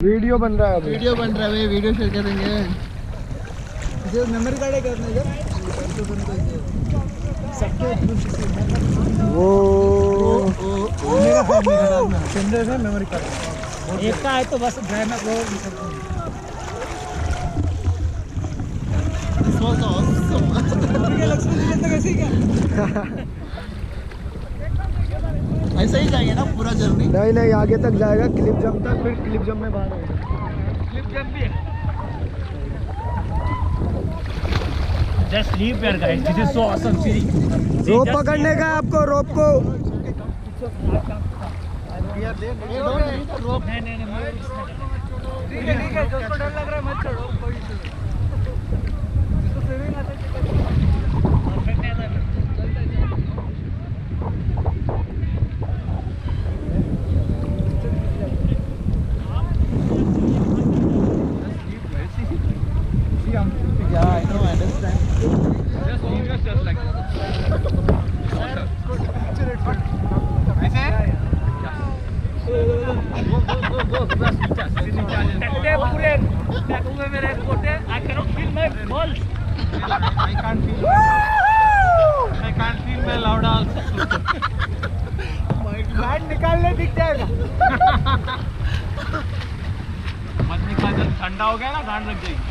Video बन रहा है अभी। वीडियो बन रहा है भाई, वीडियो शेयर करेंगे। जो मेमोरी कार्ड है करना इधर सबके वो मेरा डालना पेनड्राइव है मेमोरी कार्ड एक का है तो बस ड्राइव में वो ऐसा ही जाएंगे ना पूरा जर्नी? नहीं नहीं आगे तक जाएगा क्लिप जंप तक, फिर क्लिप जंप में बाहर आएगा। क्लिप जंप भी है। Just leave here guys, this is so awesome series. रोप पकड़ने का आपको, रोप को रोप नहीं ठीक है जिसको डर लग रहा है मत छोड़ो, कोई इशू नहीं। जिसको स्विमिंग आता है परफेक्ट है ना, चलता है। Yeah, I know, I understand. Just leave yourself like that. ऐसे? Go, best sitting challenge. पूरे बैकू में मेरे कोटे, I cannot feel my balls. I can't feel my lauda also. Guard निकालने दिख जाएगा। मत निकाल, जब ठंडा हो गया ना गांड लग जाएगी।